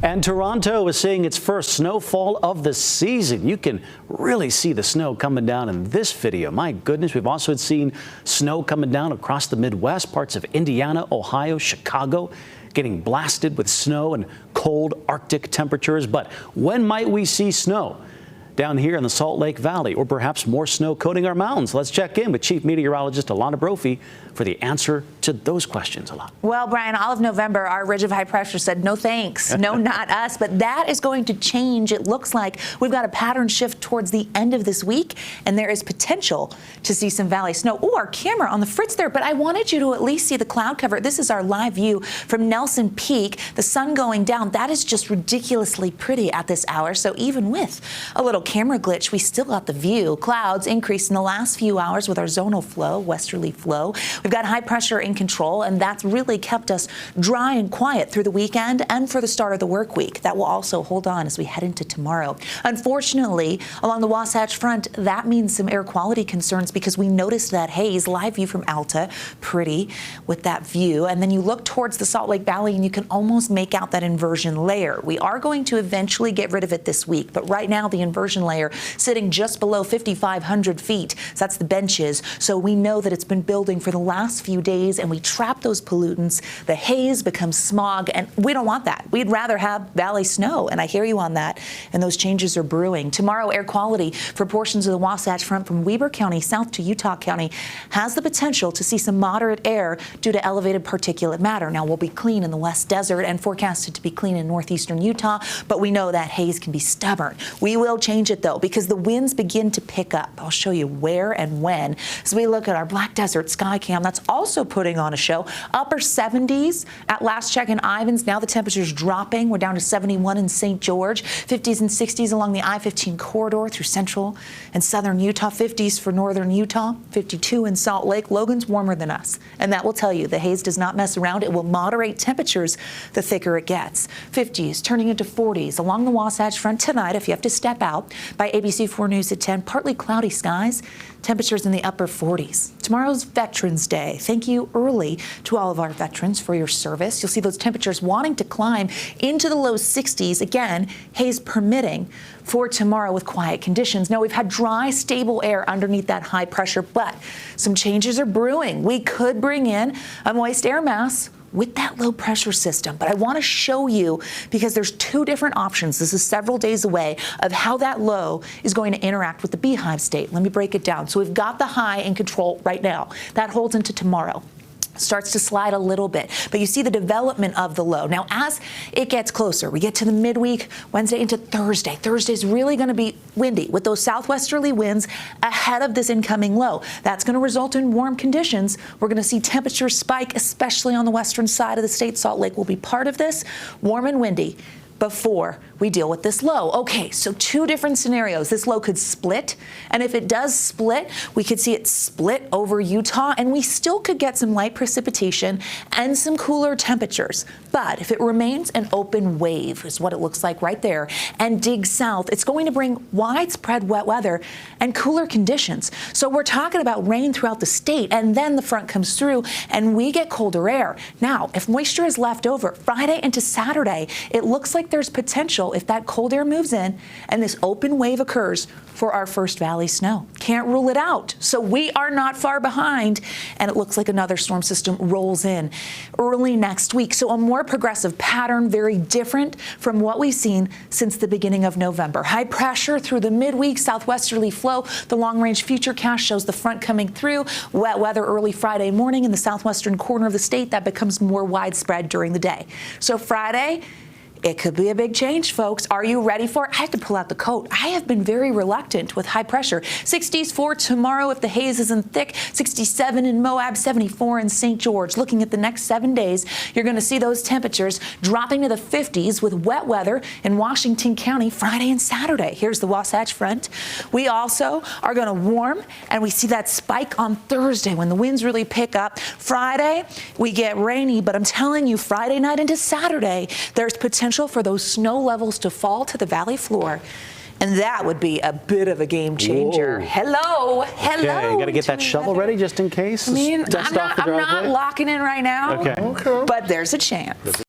And Toronto is seeing its first snowfall of the season. You can really see the snow coming down in this video. My goodness, we've also seen snow coming down across the Midwest, parts of Indiana, Ohio, Chicago, getting blasted with snow and cold Arctic temperatures. But when might we see snow down here in the Salt Lake Valley, or perhaps more snow coating our mountains? Let's check in with Chief Meteorologist Alana Brophy for the answer to those questions. Alana. Well, Brian, all of November, our ridge of high pressure said, no thanks, no, not us. But that is going to change. It looks like we've got a pattern shift towards the end of this week, and there is potential to see some valley snow. Oh, our camera on the fritz there, but I wanted you to at least see the cloud cover. This is our live view from Nelson Peak. The sun going down. That is just ridiculously pretty at this hour. So even with a little camera glitch, we still got the view. Clouds increased in the last few hours with our zonal flow, westerly flow. We've got high pressure in control, and that's really kept us dry and quiet through the weekend and for the start of the work week. That will also hold on as we head into tomorrow. Unfortunately, along the Wasatch Front, that means some air quality concerns because we noticed that haze. Live view from Alta, pretty with that view. And then you look towards the Salt Lake Valley and you can almost make out that inversion layer. We are going to eventually get rid of it this week, but right now the inversion layer sitting just below 5,500 feet. So that's the benches. So we know that it's been building for the last few days, and we trap those pollutants. The haze becomes smog, and we don't want that. We'd rather have valley snow, and I hear you on that, and those changes are brewing. Tomorrow, air quality for portions of the Wasatch Front from Weber County south to Utah County has the potential to see some moderate air due to elevated particulate matter. Now, we'll be clean in the West Desert and forecasted to be clean in northeastern Utah, but we know that haze can be stubborn. We will change it, though, because the winds begin to pick up. I'll show you where and when. As we look at our Black Desert sky cam, that's also putting on a show. Upper 70s at last check in Ivins. Now the temperature's dropping. We're down to 71 in St. George. 50s and 60s along the I-15 corridor through central and southern Utah. 50s for northern Utah. 52 in Salt Lake. Logan's warmer than us. And that will tell you the haze does not mess around. It will moderate temperatures the thicker it gets. 50s turning into 40s along the Wasatch Front tonight if you have to step out. By ABC 4 News at 10, partly cloudy skies. Temperatures in the upper 40s. Tomorrow's Veterans Day. Thank you early to all of our veterans for your service. You'll see those temperatures wanting to climb into the low 60s. Again, haze permitting for tomorrow with quiet conditions. Now, we've had dry, stable air underneath that high pressure, but some changes are brewing. We could bring in a moist air mass with that low pressure system. But I want to show you, because there's two different options, this is several days away, of how that low is going to interact with the beehive state. Let me break it down. So we've got the high in control right now. That holds into tomorrow. Starts to slide a little bit, but you see the development of the low. Now, as it gets closer, we get to the midweek, Wednesday into Thursday. Thursday's really going to be windy with those southwesterly winds ahead of this incoming low. That's going to result in warm conditions. We're going to see temperatures spike, especially on the western side of the state. Salt Lake will be part of this, warm and windy, before we deal with this low. Okay, so two different scenarios. This low could split, and if it does split, we could see it split over Utah, and we still could get some light precipitation and some cooler temperatures. But if it remains an open wave, is what it looks like right there, and digs south, it's going to bring widespread wet weather and cooler conditions. So we're talking about rain throughout the state, and then the front comes through, and we get colder air. Now, if moisture is left over Friday into Saturday, it looks like there's potential if that cold air moves in and this open wave occurs for our first valley snow. Can't rule it out. So we are not far behind, and it looks like another storm system rolls in early next week. So a more progressive pattern, very different from what we've seen since the beginning of November. High pressure through the midweek, southwesterly flow. The long-range futurecast shows the front coming through. Wet weather early Friday morning in the southwestern corner of the state. That becomes more widespread during the day. So Friday, it could be a big change, folks. Are you ready for it? I have to pull out the coat. I have been very reluctant with high pressure. 60s for tomorrow if the haze isn't thick. 67 in Moab, 74 in St. George. Looking at the next 7 days, you're going to see those temperatures dropping to the 50s with wet weather in Washington County Friday and Saturday. Here's the Wasatch Front. We also are going to warm, and we see that spike on Thursday when the winds really pick up. Friday, we get rainy, but I'm telling you, Friday night into Saturday, there's potential for those snow levels to fall to the valley floor. And that would be a bit of a game changer. Whoa. Hello. Okay, you got to get that shovel ready just in case. I mean, Dust I'm off the not driveway? locking in right now. Okay. But there's a chance.